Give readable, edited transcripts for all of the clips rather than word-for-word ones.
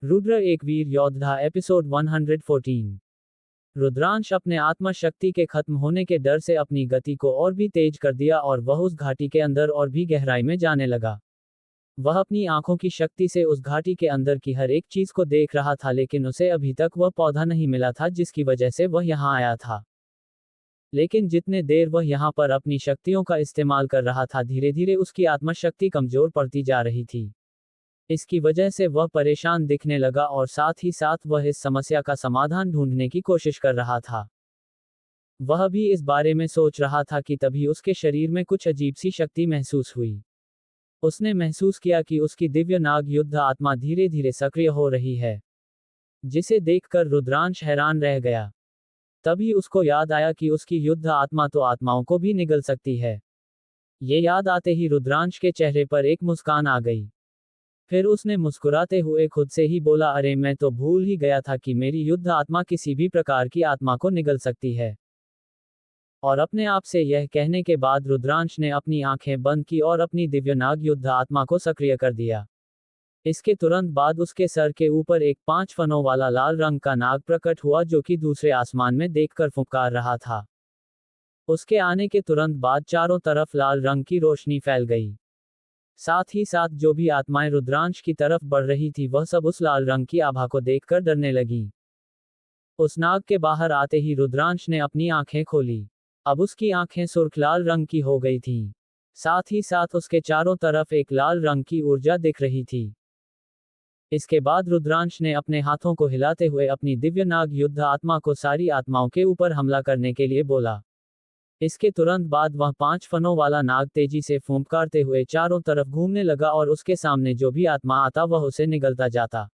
रुद्र एक वीर योद्धा एपिसोड 114। रुद्रांश अपने आत्मा शक्ति के खत्म होने के डर से अपनी गति को और भी तेज कर दिया और वह उस घाटी के अंदर और भी गहराई में जाने लगा। वह अपनी आंखों की शक्ति से उस घाटी के अंदर की हर एक चीज को देख रहा था, लेकिन उसे अभी तक वह पौधा नहीं मिला था जिसकी वजह से वह यहाँ आया था। लेकिन जितने देर वह यहाँ पर अपनी शक्तियों का इस्तेमाल कर रहा था, धीरे धीरे उसकी आत्मा शक्ति कमजोर पड़ती जा रही थी। इसकी वजह से वह परेशान दिखने लगा और साथ ही साथ वह इस समस्या का समाधान ढूंढने की कोशिश कर रहा था। वह भी इस बारे में सोच रहा था कि तभी उसके शरीर में कुछ अजीब सी शक्ति महसूस हुई। उसने महसूस किया कि उसकी दिव्य नाग युद्ध आत्मा धीरे धीरे सक्रिय हो रही है, जिसे देखकर रुद्रांश हैरान रह गया। तभी उसको याद आया कि उसकी युद्ध आत्मा तो आत्माओं को भी निगल सकती है। ये याद आते ही रुद्रांश के चेहरे पर एक मुस्कान आ गई। फिर उसने मुस्कुराते हुए खुद से ही बोला, अरे मैं तो भूल ही गया था कि मेरी युद्ध आत्मा किसी भी प्रकार की आत्मा को निगल सकती है। और अपने आप से यह कहने के बाद रुद्रांश ने अपनी आंखें बंद की और अपनी दिव्यनाग युद्ध आत्मा को सक्रिय कर दिया। इसके तुरंत बाद उसके सर के ऊपर एक 5 फनों वाला लाल रंग का नाग प्रकट हुआ, जो कि दूसरे आसमान में देखकर फुंकार रहा था। उसके आने के तुरंत बाद चारों तरफ लाल रंग की रोशनी फैल गई। साथ ही साथ जो भी आत्माएं रुद्रांश की तरफ बढ़ रही थी, वह सब उस लाल रंग की आभा को देखकर डरने लगी। उस नाग के बाहर आते ही रुद्रांश ने अपनी आंखें खोली। अब उसकी आंखें सुर्ख लाल रंग की हो गई थीं। साथ ही साथ उसके चारों तरफ एक लाल रंग की ऊर्जा दिख रही थी। इसके बाद रुद्रांश ने अपने हाथों को हिलाते हुए अपनी दिव्य नाग युद्ध आत्मा को सारी आत्माओं के ऊपर हमला करने के लिए बोला। इसके तुरंत बाद वह 5 फनों वाला नाग तेजी से फुंकारते हुए चारों तरफ घूमने लगा और उसके सामने जो भी आत्मा आता वह उसे निगलता जाता।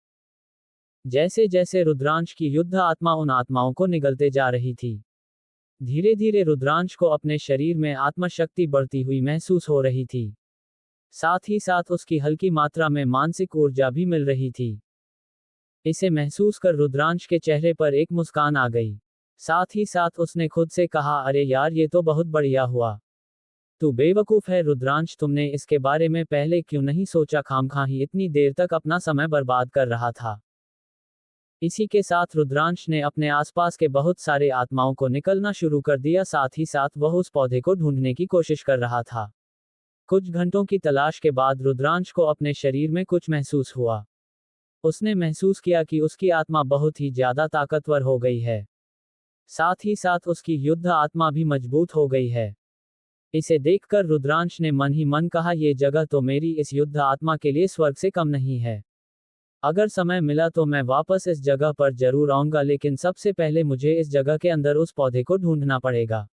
जैसे जैसे रुद्रांश की युद्ध आत्मा उन आत्माओं को निगलते जा रही थी, धीरे धीरे रुद्रांश को अपने शरीर में आत्मा शक्ति बढ़ती हुई महसूस हो रही थी। साथ ही साथ उसकी हल्की मात्रा में मानसिक ऊर्जा भी मिल रही थी। इसे महसूस कर रुद्रांश के चेहरे पर एक मुस्कान आ गई। साथ ही साथ उसने खुद से कहा, अरे यार, ये तो बहुत बढ़िया हुआ। तू बेवकूफ है रुद्रांश, तुमने इसके बारे में पहले क्यों नहीं सोचा? खामखा ही इतनी देर तक अपना समय बर्बाद कर रहा था। इसी के साथ रुद्रांश ने अपने आसपास के बहुत सारे आत्माओं को निकलना शुरू कर दिया। साथ ही साथ वह उस पौधे को ढूंढने की कोशिश कर रहा था। कुछ घंटों की तलाश के बाद रुद्रांश को अपने शरीर में कुछ महसूस हुआ। उसने महसूस किया कि उसकी आत्मा बहुत ही ज्यादा ताकतवर हो गई है। साथ ही साथ उसकी युद्ध आत्मा भी मजबूत हो गई है। इसे देखकर रुद्रांश ने मन ही मन कहा, ये जगह तो मेरी इस युद्ध आत्मा के लिए स्वर्ग से कम नहीं है। अगर समय मिला तो मैं वापस इस जगह पर जरूर आऊंगा, लेकिन सबसे पहले मुझे इस जगह के अंदर उस पौधे को ढूंढना पड़ेगा।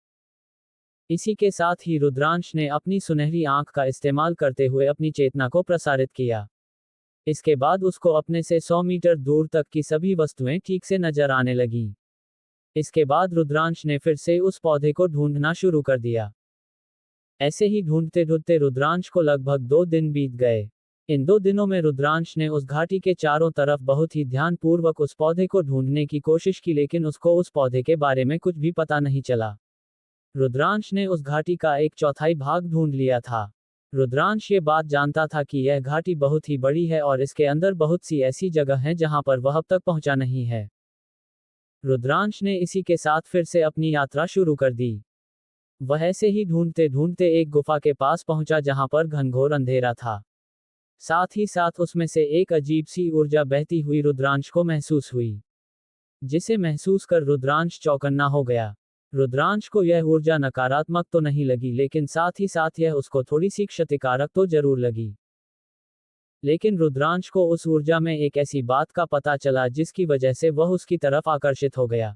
इसी के साथ ही रुद्रांश ने अपनी सुनहरी आंख का इस्तेमाल करते हुए अपनी चेतना को प्रसारित किया। इसके बाद उसको अपने से 100 मीटर दूर तक की सभी वस्तुएं ठीक से नजर आने लगीं। इसके बाद रुद्रांश ने फिर से उस पौधे को ढूंढना शुरू कर दिया। ऐसे ही ढूंढते ढूंढते रुद्रांश को लगभग 2 दिन बीत गए। इन 2 दिनों में रुद्रांश ने उस घाटी के चारों तरफ बहुत ही ध्यानपूर्वक उस पौधे को ढूंढने की कोशिश की, लेकिन उसको उस पौधे के बारे में कुछ भी पता नहीं चला। रुद्रांश ने उस घाटी का 1/4 भाग ढूंढ लिया था। रुद्रांश ये बात जानता था कि यह घाटी बहुत ही बड़ी है और इसके अंदर बहुत सी ऐसी जगह हैं जहां पर वह अब तक पहुंचा नहीं है। रुद्रांश ने इसी के साथ फिर से अपनी यात्रा शुरू कर दी। वह ऐसे ही ढूंढते ढूंढते एक गुफा के पास पहुंचा जहां पर घनघोर अंधेरा था। साथ ही साथ उसमें से एक अजीब सी ऊर्जा बहती हुई रुद्रांश को महसूस हुई, जिसे महसूस कर रुद्रांश चौकन्ना हो गया। रुद्रांश को यह ऊर्जा नकारात्मक तो नहीं लगी, लेकिन साथ ही साथ यह उसको थोड़ी सी क्षतिकारक तो जरूर लगी। लेकिन रुद्रांश को उस ऊर्जा में एक ऐसी बात का पता चला जिसकी वजह से वह उसकी तरफ आकर्षित हो गया।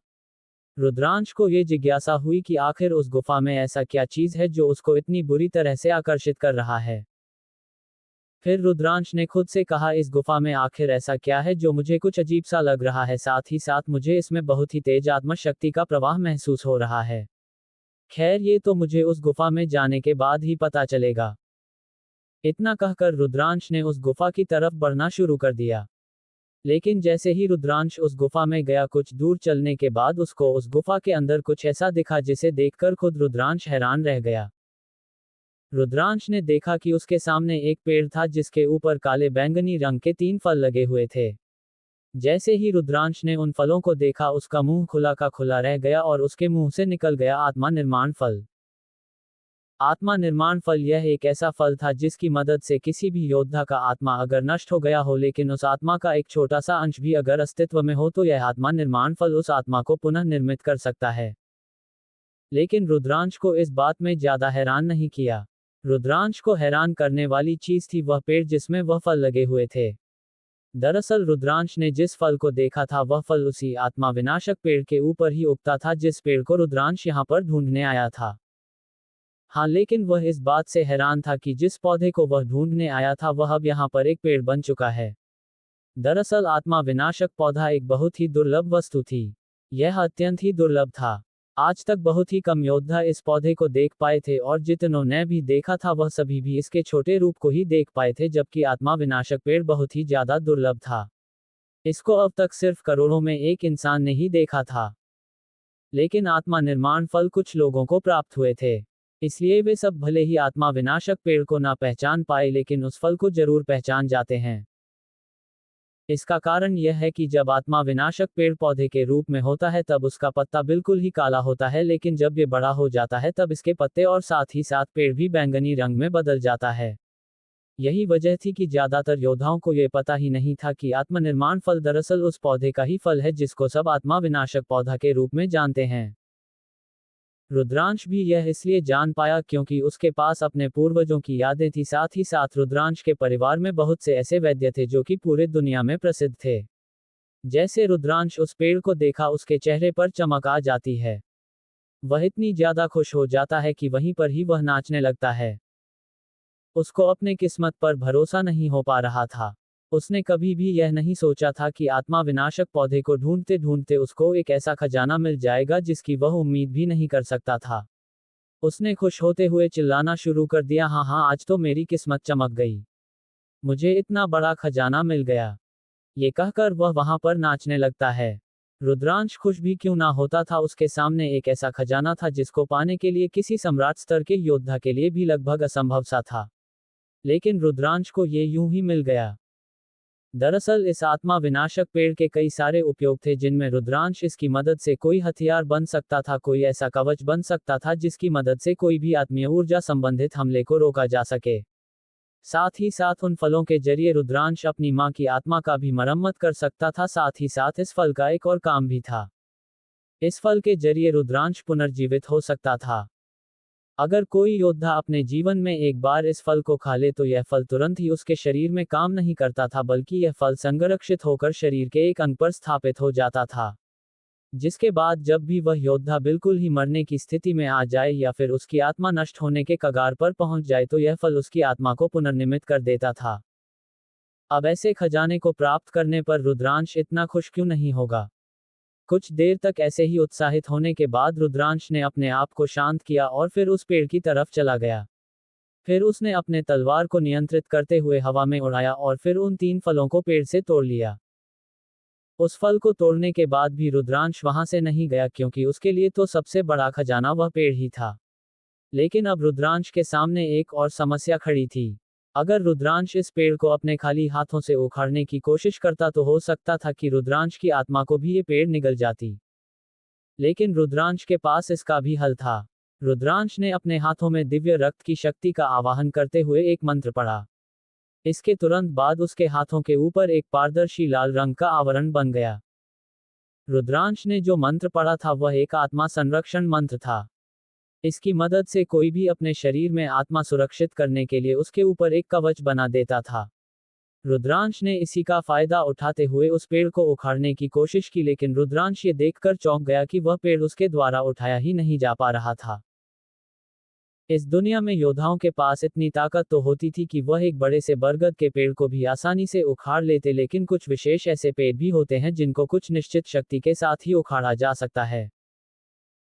रुद्रांश को ये जिज्ञासा हुई कि आखिर उस गुफा में ऐसा क्या चीज है जो उसको इतनी बुरी तरह से आकर्षित कर रहा है। फिर रुद्रांश ने खुद से कहा, इस गुफा में आखिर ऐसा क्या है जो मुझे कुछ अजीब सा लग रहा है। साथ ही साथ मुझे इसमें बहुत ही तेज आत्मा शक्ति का प्रवाह महसूस हो रहा है। खैर, ये तो मुझे उस गुफा में जाने के बाद ही पता चलेगा। इतना कहकर रुद्रांश ने उस गुफा की तरफ बढ़ना शुरू कर दिया। लेकिन जैसे ही रुद्रांश उस गुफा में गया, कुछ दूर चलने के बाद उसको उस गुफा के अंदर कुछ ऐसा दिखा जिसे देखकर खुद रुद्रांश हैरान रह गया। रुद्रांश ने देखा कि उसके सामने एक पेड़ था जिसके ऊपर काले बैंगनी रंग के 3 फल लगे हुए थे। जैसे ही रुद्रांश ने उन फलों को देखा उसका मुंह खुला का खुला रह गया और उसके मुंह से निकल गया आत्मा निर्माण फल। आत्मा निर्माण फल यह एक ऐसा फल था जिसकी मदद से किसी भी योद्धा का आत्मा अगर नष्ट हो गया हो लेकिन उस आत्मा का एक छोटा सा अंश भी अगर अस्तित्व में हो तो यह आत्मा निर्माण फल उस आत्मा को पुनः निर्मित कर सकता है। लेकिन रुद्रांश को इस बात में ज्यादा हैरान नहीं किया। रुद्रांश को हैरान करने वाली चीज थी वह पेड़ जिसमें वह फल लगे हुए थे। दरअसल रुद्रांश ने जिस फल को देखा था वह फल उसी आत्मा विनाशक पेड़ के ऊपर ही उगता था जिस पेड़ को रुद्रांश यहाँ पर ढूंढने आया था। हाँ, लेकिन वह इस बात से हैरान था कि जिस पौधे को वह ढूंढने आया था वह अब यहाँ पर एक पेड़ बन चुका है। दरअसल आत्मा विनाशक पौधा एक बहुत ही दुर्लभ वस्तु थी। यह अत्यंत ही दुर्लभ था। आज तक बहुत ही कम योद्धा इस पौधे को देख पाए थे और जितनों ने भी देखा था वह सभी भी इसके छोटे रूप को ही देख पाए थे जबकि आत्मा विनाशक पेड़ बहुत ही ज्यादा दुर्लभ था। इसको अब तक सिर्फ करोड़ों में एक इंसान ने ही देखा था। लेकिन आत्मा निर्माण फल कुछ लोगों को प्राप्त हुए थे। इसलिए वे सब भले ही आत्मा विनाशक पेड़ को ना पहचान पाए लेकिन उस फल को जरूर पहचान जाते हैं। इसका कारण यह है कि जब आत्मा विनाशक पेड़ पौधे के रूप में होता है तब उसका पत्ता बिल्कुल ही काला होता है लेकिन जब ये बड़ा हो जाता है तब इसके पत्ते और साथ ही साथ पेड़ भी बैंगनी रंग में बदल जाता है। यही वजह थी कि ज्यादातर योद्धाओं को ये पता ही नहीं था कि आत्मनिर्माण फल दरअसल उस पौधे का ही फल है जिसको सब आत्मा विनाशक पौधा के रूप में जानते हैं। रुद्रांश भी यह इसलिए जान पाया क्योंकि उसके पास अपने पूर्वजों की यादें थी, साथ ही साथ रुद्रांश के परिवार में बहुत से ऐसे वैद्य थे जो कि पूरे दुनिया में प्रसिद्ध थे। जैसे रुद्रांश उस पेड़ को देखा उसके चेहरे पर चमक आ जाती है। वह इतनी ज्यादा खुश हो जाता है कि वहीं पर ही वह नाचने लगता है। उसको अपने किस्मत पर भरोसा नहीं हो पा रहा था। उसने कभी भी यह नहीं सोचा था कि आत्मा विनाशक पौधे को ढूंढते ढूंढते उसको एक ऐसा खजाना मिल जाएगा जिसकी वह उम्मीद भी नहीं कर सकता था। उसने खुश होते हुए चिल्लाना शुरू कर दिया, हाँ हाँ, आज तो मेरी किस्मत चमक गई, मुझे इतना बड़ा खजाना मिल गया। ये कहकर वह वहां पर नाचने लगता है। रुद्रांश खुश भी क्यों ना होता था, उसके सामने एक ऐसा खजाना था जिसको पाने के लिए किसी सम्राट स्तर के योद्धा के लिए भी लगभग असंभव सा था। लेकिन रुद्रांश को ये यूं ही मिल गया। दरअसल इस आत्मा विनाशक पेड़ के कई सारे उपयोग थे जिनमें रुद्रांश इसकी मदद से कोई हथियार बन सकता था, कोई ऐसा कवच बन सकता था जिसकी मदद से कोई भी आत्मीय ऊर्जा संबंधित हमले को रोका जा सके। साथ ही साथ उन फलों के जरिए रुद्रांश अपनी मां की आत्मा का भी मरम्मत कर सकता था। साथ ही साथ इस फल का एक और काम भी था। इस फल के जरिए रुद्रांश पुनर्जीवित हो सकता था। अगर कोई योद्धा अपने जीवन में एक बार इस फल को खा ले तो यह फल तुरंत ही उसके शरीर में काम नहीं करता था, बल्कि यह फल संरक्षित होकर शरीर के एक अंग पर स्थापित हो जाता था। जिसके बाद जब भी वह योद्धा बिल्कुल ही मरने की स्थिति में आ जाए या फिर उसकी आत्मा नष्ट होने के कगार पर पहुंच जाए तो यह फल उसकी आत्मा को पुनर्निर्मित कर देता था। अब ऐसे खजाने को प्राप्त करने पर रुद्रांश इतना खुश क्यों नहीं होगा। कुछ देर तक ऐसे ही उत्साहित होने के बाद रुद्रांश ने अपने आप को शांत किया और फिर उस पेड़ की तरफ चला गया। फिर उसने अपने तलवार को नियंत्रित करते हुए हवा में उड़ाया और फिर उन 3 फलों को पेड़ से तोड़ लिया। उस फल को तोड़ने के बाद भी रुद्रांश वहां से नहीं गया क्योंकि उसके लिए तो सबसे बड़ा खजाना वह पेड़ ही था। लेकिन अब रुद्रांश के सामने एक और समस्या खड़ी थी। अगर रुद्रांश इस पेड़ को अपने खाली हाथों से उखाड़ने की कोशिश करता तो हो सकता था कि रुद्रांश की आत्मा को भी ये पेड़ निगल जाती। लेकिन रुद्रांश के पास इसका भी हल था। रुद्रांश ने अपने हाथों में दिव्य रक्त की शक्ति का आवाहन करते हुए एक मंत्र पढ़ा। इसके तुरंत बाद उसके हाथों के ऊपर एक पारदर्शी लाल रंग का आवरण बन गया। रुद्रांश ने जो मंत्र पढ़ा था वह एक आत्मा संरक्षण मंत्र था। इसकी मदद से कोई भी अपने शरीर में आत्मा सुरक्षित करने के लिए उसके ऊपर एक कवच बना देता था। रुद्रांश ने इसी का फायदा उठाते हुए उस पेड़ को उखाड़ने की कोशिश की, लेकिन रुद्रांश ये देखकर चौंक गया कि वह पेड़ उसके द्वारा उठाया ही नहीं जा पा रहा था। इस दुनिया में योद्धाओं के पास इतनी ताकत तो होती थी कि वह एक बड़े से बरगद के पेड़ को भी आसानी से उखाड़ लेते, लेकिन कुछ विशेष ऐसे पेड़ भी होते हैं जिनको कुछ निश्चित शक्ति के साथ ही उखाड़ा जा सकता है।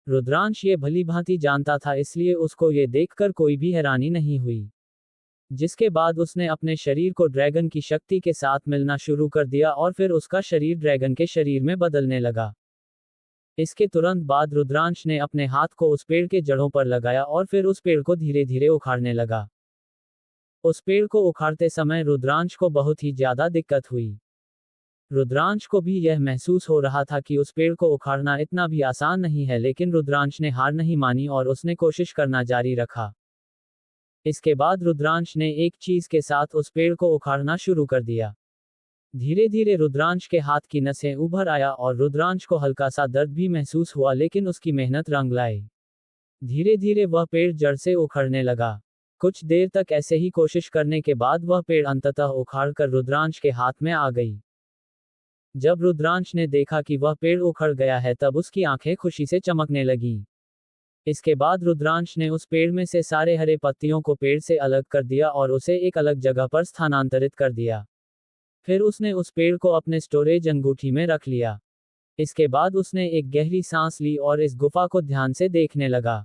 रुद्रांश ये भली भांति जानता था, इसलिए उसको ये देखकर कोई भी हैरानी नहीं हुई। जिसके बाद उसने अपने शरीर को ड्रैगन की शक्ति के साथ मिलना शुरू कर दिया और फिर उसका शरीर ड्रैगन के शरीर में बदलने लगा। इसके तुरंत बाद रुद्रांश ने अपने हाथ को उस पेड़ के जड़ों पर लगाया और फिर उस पेड़ को धीरे धीरे उखाड़ने लगा। उस पेड़ को उखाड़ते समय रुद्रांश को बहुत ही ज्यादा दिक्कत हुई। रुद्रांश को भी यह महसूस हो रहा था कि उस पेड़ को उखाड़ना इतना भी आसान नहीं है, लेकिन रुद्रांश ने हार नहीं मानी और उसने कोशिश करना जारी रखा। इसके बाद रुद्रांश ने एक चीज के साथ उस पेड़ को उखाड़ना शुरू कर दिया। धीरे धीरे रुद्रांश के हाथ की नसें उभर आया और रुद्रांश को हल्का सा दर्द भी महसूस हुआ, लेकिन उसकी मेहनत रंग लाई। धीरे धीरे वह पेड़ जड़ से उखड़ने लगा। कुछ देर तक ऐसे ही कोशिश करने के बाद वह पेड़ अंततः उखाड़कर रुद्रांश के हाथ में आ गई। जब रुद्रांश ने देखा कि वह पेड़ उखड़ गया है, तब उसकी आंखें खुशी से चमकने लगीं। इसके बाद रुद्रांश ने उस पेड़ में से सारे हरे पत्तियों को पेड़ से अलग कर दिया और उसे एक अलग जगह पर स्थानांतरित कर दिया। फिर उसने उस पेड़ को अपने स्टोरेज अंगूठी में रख लिया। इसके बाद उसने एक गहरी सांस ली और इस गुफा को ध्यान से देखने लगा।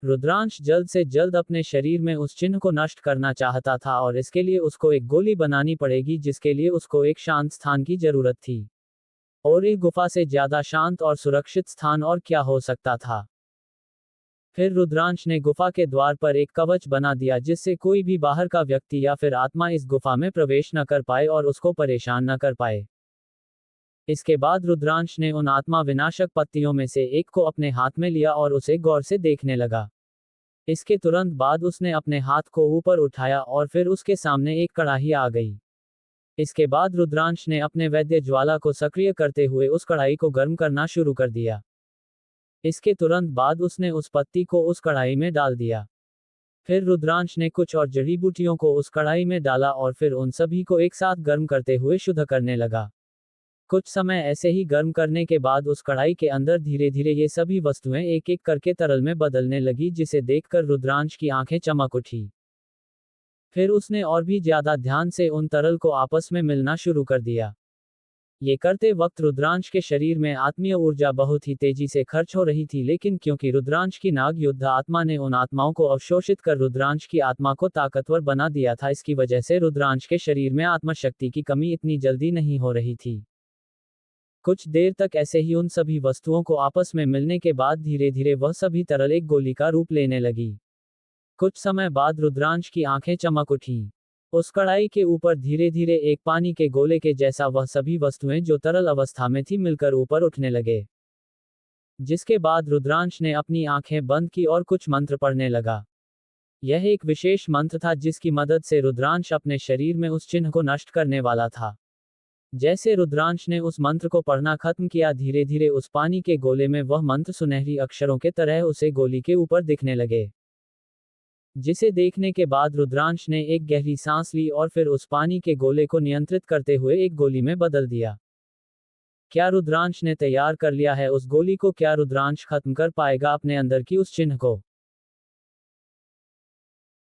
रुद्रांश जल्द से जल्द अपने शरीर में उस चिन्ह को नष्ट करना चाहता था और इसके लिए उसको एक गोली बनानी पड़ेगी, जिसके लिए उसको एक शांत स्थान की जरूरत थी। और एक गुफा से ज्यादा शांत और सुरक्षित स्थान और क्या हो सकता था। फिर रुद्रांश ने गुफा के द्वार पर एक कवच बना दिया, जिससे कोई भी बाहर का व्यक्ति या फिर आत्मा इस गुफा में प्रवेश न कर पाए और उसको परेशान न कर पाए। इसके बाद रुद्रांश ने उन आत्मा विनाशक पत्तियों में से एक को अपने हाथ में लिया और उसे गौर से देखने लगा। इसके तुरंत बाद उसने अपने हाथ को ऊपर उठाया और फिर उसके सामने एक कड़ाही आ गई। इसके बाद रुद्रांश ने अपने वैद्य ज्वाला को सक्रिय करते हुए उस कढ़ाई को गर्म करना शुरू कर दिया। इसके तुरंत बाद उसने उस पत्ती को उस कढ़ाई में डाल दिया। फिर रुद्रांश ने कुछ और जड़ी बूटियों को उस कढ़ाई में डाला और फिर उन सभी को एक साथ गर्म करते हुए शुद्ध करने लगा। कुछ समय ऐसे ही गर्म करने के बाद उस कढ़ाई के अंदर धीरे धीरे ये सभी वस्तुएं एक एक करके तरल में बदलने लगी, जिसे देखकर रुद्रांश की आंखें चमक उठी। फिर उसने और भी ज्यादा ध्यान से उन तरल को आपस में मिलना शुरू कर दिया। ये करते वक्त रुद्रांश के शरीर में आत्मीय ऊर्जा बहुत ही तेजी से खर्च हो रही थी, लेकिन क्योंकि रुद्रांश की नाग युद्ध आत्मा ने उन आत्माओं को अवशोषित कर रुद्रांश की आत्मा को ताकतवर बना दिया था, इसकी वजह से रुद्रांश के शरीर में आत्मशक्ति की कमी इतनी जल्दी नहीं हो रही थी। कुछ देर तक ऐसे ही उन सभी वस्तुओं को आपस में मिलने के बाद धीरे धीरे वह सभी तरल एक गोली का रूप लेने लगी। कुछ समय बाद रुद्रांश की आंखें चमक उठीं। उस कढ़ाई के ऊपर धीरे धीरे एक पानी के गोले के जैसा वह सभी वस्तुएं जो तरल अवस्था में थी मिलकर ऊपर उठने लगे। जिसके बाद रुद्रांश ने अपनी आंखें बंद की और कुछ मंत्र पढ़ने लगा। यह एक विशेष मंत्र था जिसकी मदद से रुद्रांश अपने शरीर में उस चिन्ह को नष्ट करने वाला था। जैसे रुद्रांश ने उस मंत्र को पढ़ना खत्म किया, धीरे धीरे उस पानी के गोले में वह मंत्र सुनहरी अक्षरों के तरह उसे गोली के ऊपर दिखने लगे। जिसे देखने के बाद रुद्रांश ने एक गहरी सांस ली और फिर उस पानी के गोले को नियंत्रित करते हुए एक गोली में बदल दिया। क्या रुद्रांश ने तैयार कर लिया है उस गोली को? क्या रुद्रांश खत्म कर पाएगा अपने अंदर की उस चिन्ह को?